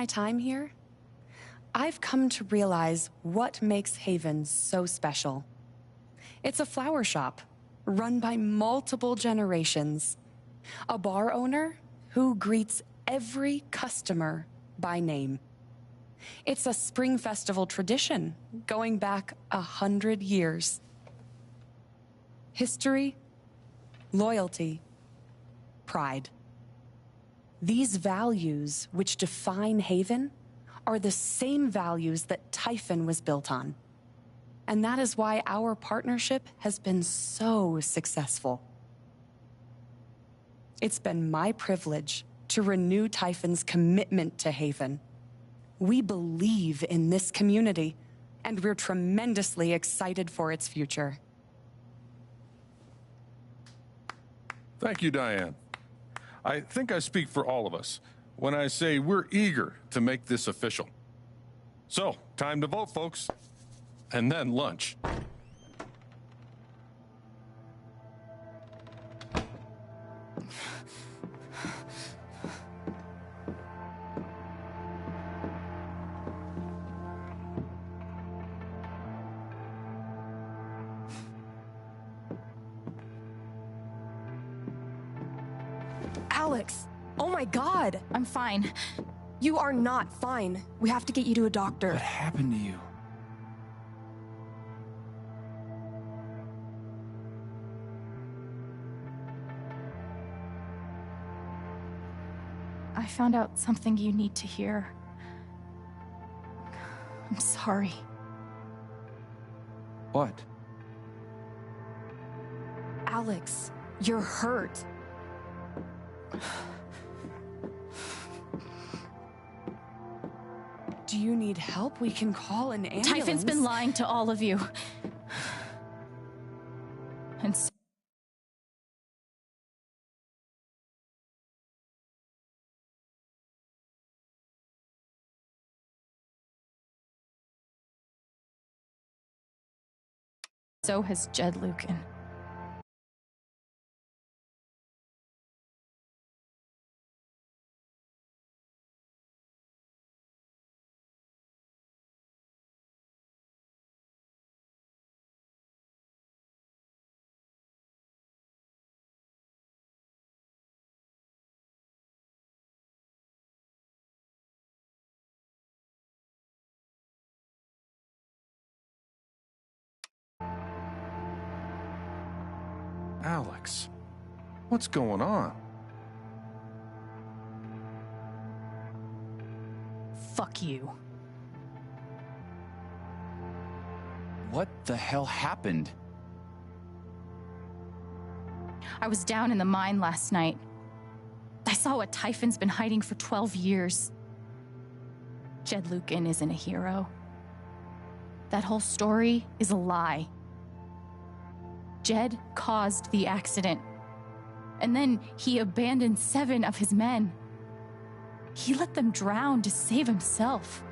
my time here, I've come to realize what makes Haven so special. It's a flower shop run by multiple generations, a bar owner who greets every customer by name. It's a spring festival tradition going back 100 years. History, loyalty, pride. These values which define Haven are the same values that Typhon was built on. And that is why our partnership has been so successful. It's been my privilege to renew Typhon's commitment to Haven. We believe in this community, and we're tremendously excited for its future. Thank you, Diane. I think I speak for all of us when I say we're eager to make this official. So, time to vote, folks. And then lunch. Alex! Oh my God! I'm fine. You are not fine. We have to get you to a doctor. What happened to you? I found out something you need to hear. I'm sorry. What? Alex, you're hurt. Do you need help? We can call an ambulance. Typhon's been lying to all of you. And so has Jed Lucan. Alex, what's going on? Fuck you. What the hell happened? I was down in the mine last night. I saw what Typhon's been hiding for 12 years. Jed Lucan isn't a hero. That whole story is a lie. Jed caused the accident. And then he abandoned 7 of his men. He let them drown to save himself.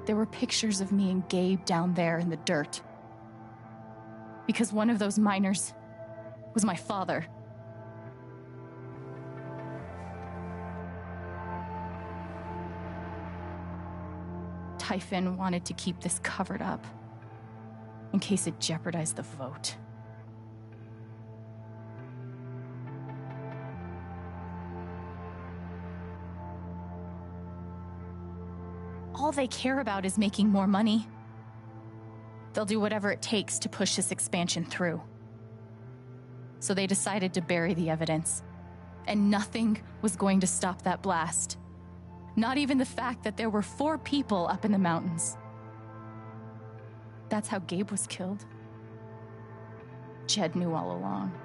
There were pictures of me and Gabe down there in the dirt. Because one of those miners was my father. Typhon wanted to keep this covered up in case it jeopardized the vote. All they care about is making more money. They'll do whatever it takes to push this expansion through. So they decided to bury the evidence. And nothing was going to stop that blast. Not even the fact that there were 4 people up in the mountains. That's how Gabe was killed. Jed knew all along.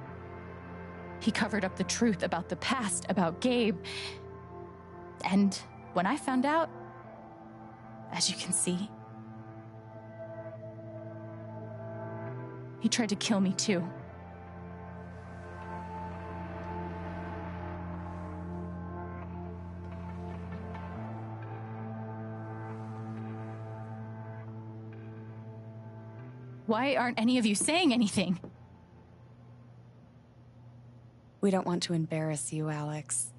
He covered up the truth about the past, about Gabe. And when I found out, as you can see, he tried to kill me too. Why aren't any of you saying anything? We don't want to embarrass you, Alex.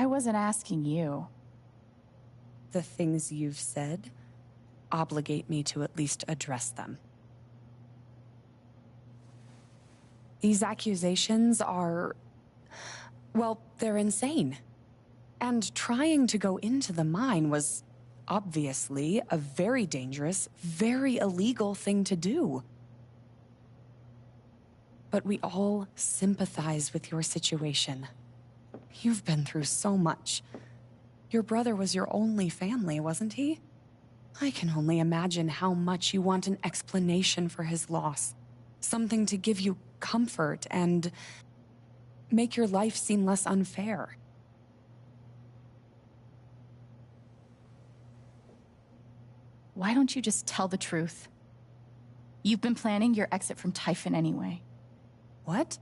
I wasn't asking you. The things you've said obligate me to at least address them. These accusations are, well, they're insane. And trying to go into the mine was obviously a very dangerous, very illegal thing to do. But we all sympathize with your situation. You've been through so much. Your brother was your only family, wasn't he? I can only imagine how much you want an explanation for his loss. Something to give you comfort and make your life seem less unfair. Why don't you just tell the truth? You've been planning your exit from Typhon anyway. What?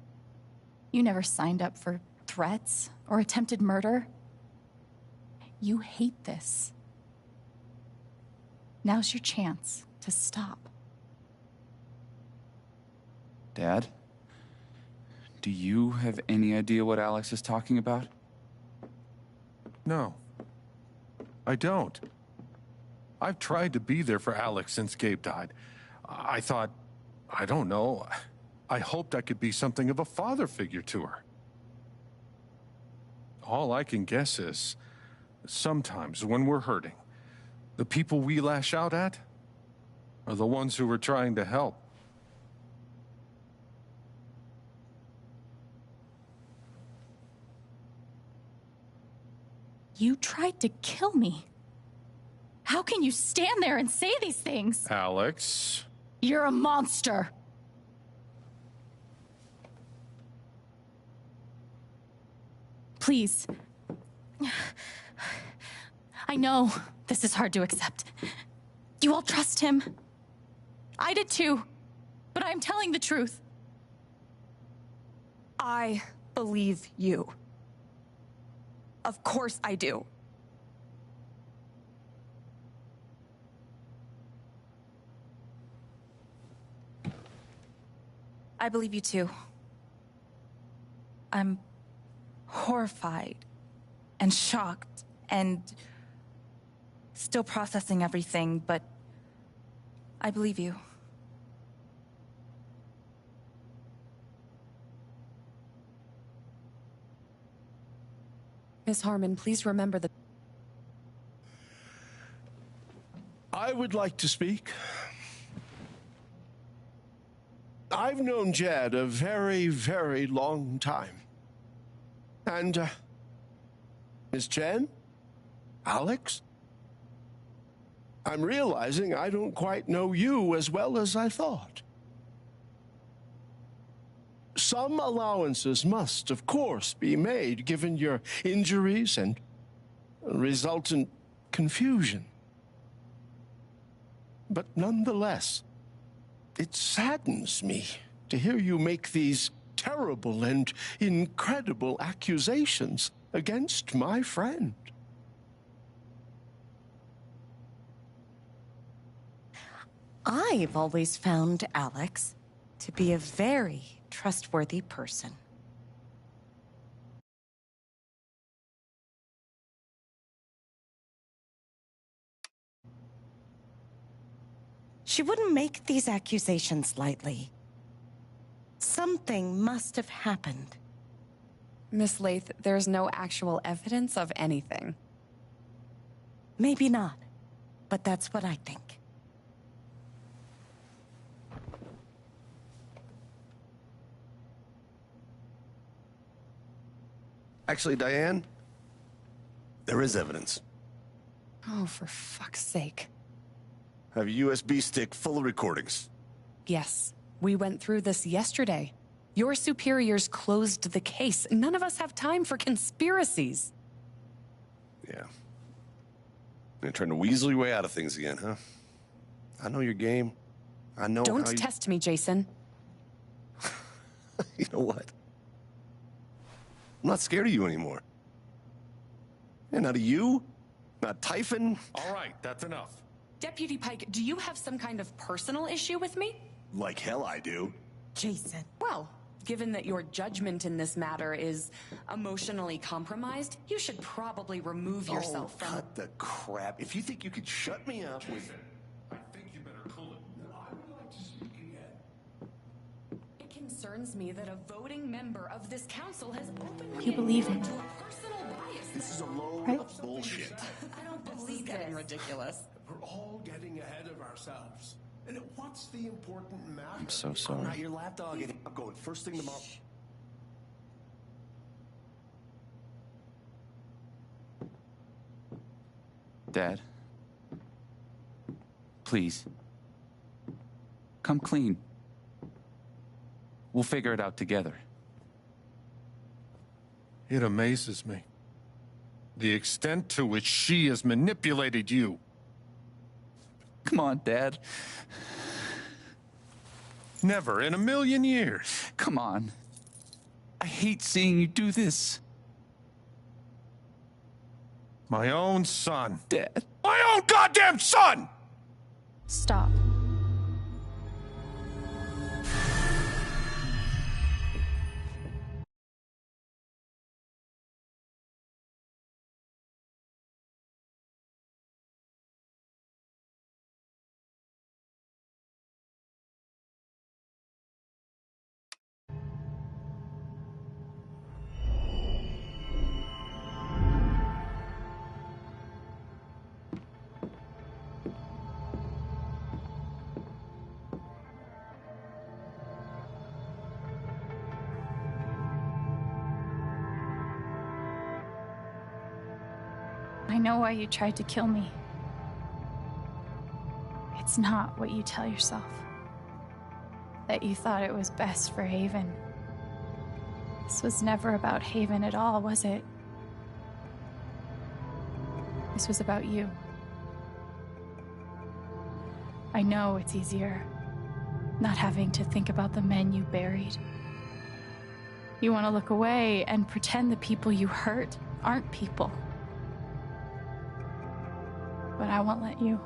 You never signed up for threats or attempted murder. You hate this. Now's your chance to stop. Dad? Do you have any idea what Alex is talking about? No, I don't. I've tried to be there for Alex since Gabe died. I thought, I don't know, I hoped I could be something of a father figure to her. All I can guess is, sometimes when we're hurting, the people we lash out at are the ones who are trying to help. You tried to kill me. How can you stand there and say these things? Alex. You're a monster. Please. I know this is hard to accept. You all trust him. I did too. But I'm telling the truth. I believe you. Of course I do. I believe you too. I'm horrified and shocked and still processing everything, but I believe you. Miss Harmon, please remember the... I would like to speak. I've known Jed a very, very long time. And, Miss Jen? Alex? I'm realizing I don't quite know you as well as I thought. Some allowances must, of course, be made given your injuries and resultant confusion. But nonetheless, it saddens me to hear you make these terrible and incredible accusations against my friend. I've always found Alex to be a very trustworthy person. She wouldn't make these accusations lightly. Something must have happened. Miss Lath, there's no actual evidence of anything. Maybe not, but that's what I think. Actually, Diane, there is evidence. Oh, for fuck's sake. I have a USB stick full of recordings. Yes, we went through this yesterday. Your superiors closed the case. None of us have time for conspiracies. Yeah. You're trying to weasel your way out of things again, huh? I know your game. I know Don't how you... test me, Jason. You know what? I'm not scared of you anymore. And not of you, not Typhon. All right, that's enough. Deputy Pike, do you have some kind of personal issue with me? Like hell I do. Jason. Well, given that your judgment in this matter is emotionally compromised, you should probably remove yourself from... cut the crap. If you think you could shut me up with... I think you better cool it. I would like to speak again. It concerns me that a voting member of this council has openly You believe admitted me. to a personal bias. This is a load Right? of bullshit. I don't believe getting ridiculous. We're all getting ahead of ourselves. And what's the important matter? I'm so I'm sorry. not your lapdog. I'm going first thing tomorrow. Dad. Please. Come clean. We'll figure it out together. It amazes me. The extent to which she has manipulated you. Come on, Dad. Never in a million years. Come on. I hate seeing you do this. My own son. Dad. My own goddamn son! Stop. I know why you tried to kill me. It's not what you tell yourself. That you thought it was best for Haven. This was never about Haven at all, was it? This was about you. I know it's easier not having to think about the men you buried. You want to look away and pretend the people you hurt aren't people. But I won't let you.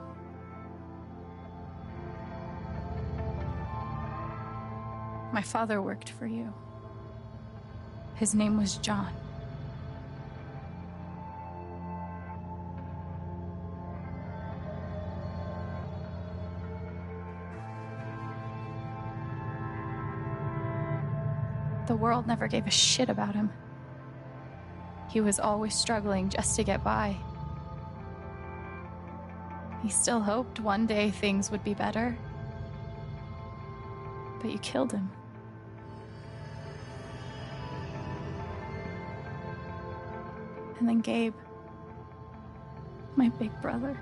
My father worked for you. His name was John. The world never gave a shit about him. He was always struggling just to get by. He still hoped one day things would be better. But you killed him. And then Gabe, my big brother.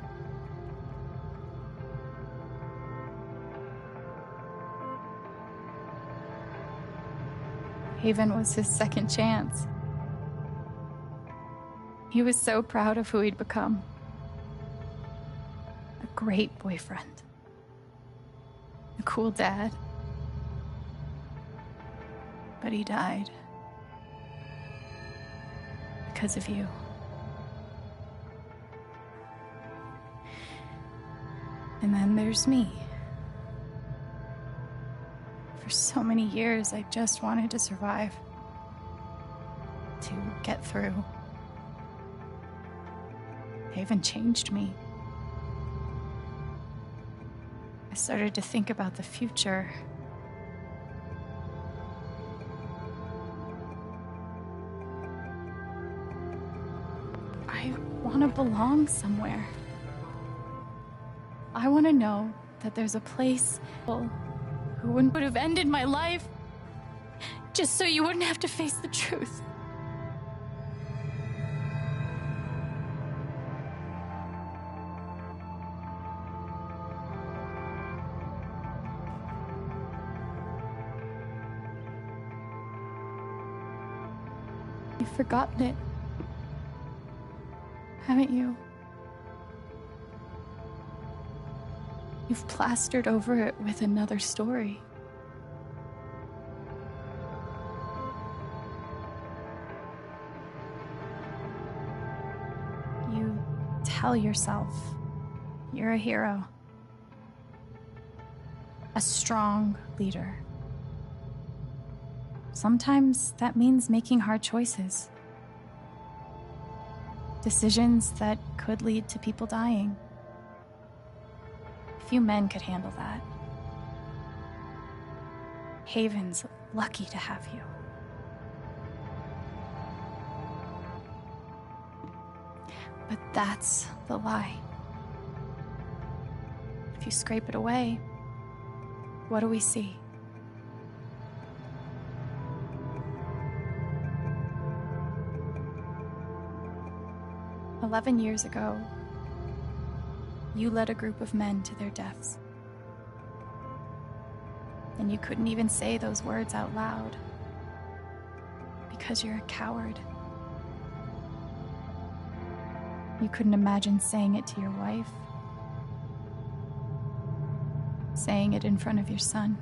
Haven was his second chance. He was so proud of who he'd become. A great boyfriend. A cool dad. but he died. Because of you. And then there's me. For so many years, I just wanted to survive. To get through. Haven changed me. I started to think about the future. I want to belong somewhere. I want to know that there's a place who would have ended my life just so you wouldn't have to face the truth. You've forgotten it, haven't you? You've plastered over it with another story. You tell yourself you're a hero, a strong leader. Sometimes that means making hard choices. Decisions that could lead to people dying. Few men could handle that. Haven's lucky to have you. But that's the lie. If you scrape it away, what do we see? "11 years ago, you led a group of men to their deaths. And you couldn't even say those words out loud because you're a coward. You couldn't imagine saying it to your wife, saying it in front of your son.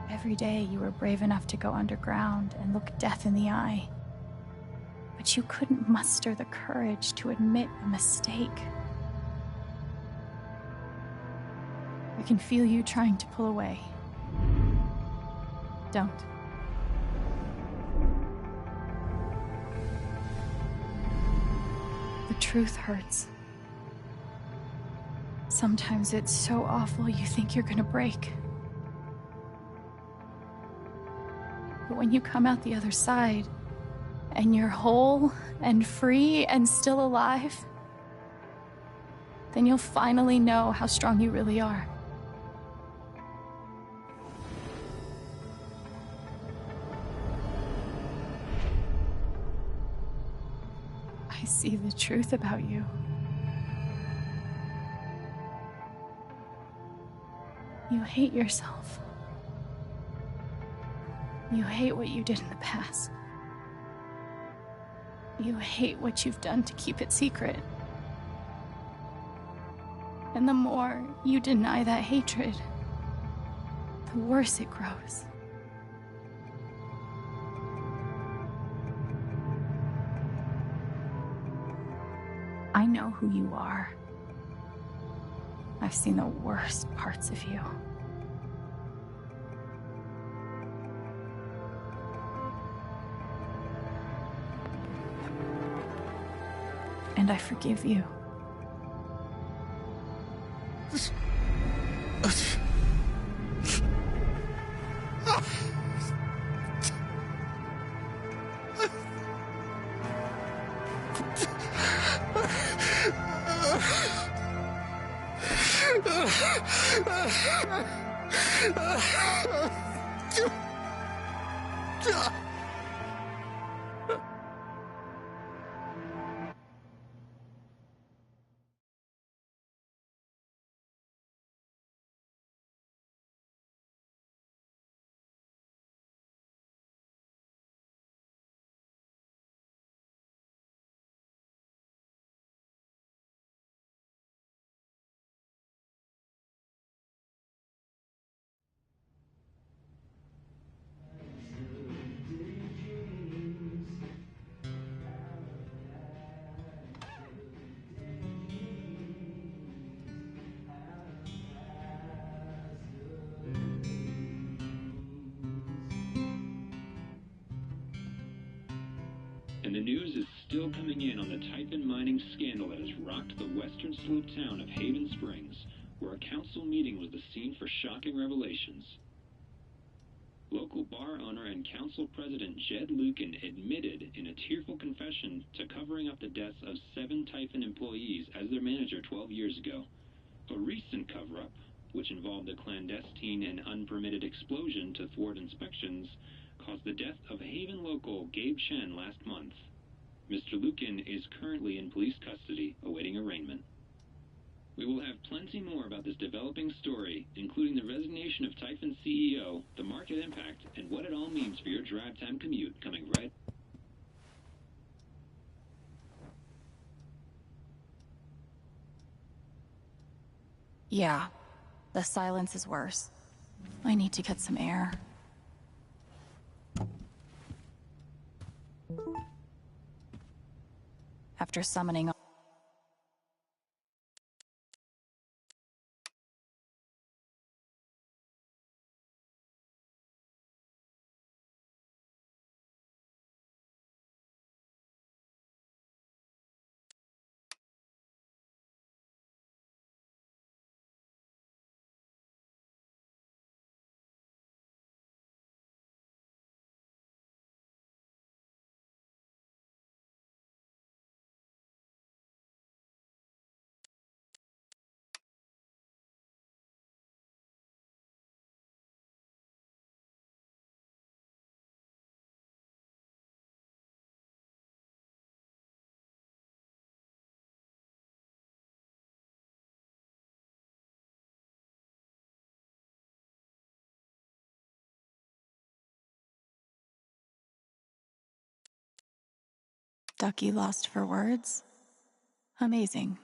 Every day you were brave enough to go underground and look death in the eye. But you couldn't muster the courage to admit a mistake. I can feel you trying to pull away. Don't. The truth hurts. Sometimes it's so awful you think you're gonna break. But when you come out the other side, and you're whole and free and still alive, then you'll finally know how strong you really are. I see the truth about you. You hate yourself. You hate what you did in the past. You hate what you've done to keep it secret. And the more you deny that hatred, the worse it grows. I know who you are. I've seen the worst parts of you. And I forgive you. And the news is still coming in on the Typhon mining scandal that has rocked the western slope town of Haven Springs, where a council meeting was the scene for shocking revelations. Local bar owner and council president Jed Lucan admitted in a tearful confession to covering up the deaths of 7 Typhon employees as their manager 12 years ago. A recent cover-up, which involved a clandestine and unpermitted explosion to thwart inspections, caused the death of Haven local Gabe Chen last month. Mr. Lucan is currently in police custody, awaiting arraignment. We will have plenty more about this developing story, including the resignation of Typhon CEO, the market impact, and what it all means for your drive time commute, coming right. Yeah, the silence is worse. I need to get some air. After summoning Ducky lost for words? Amazing.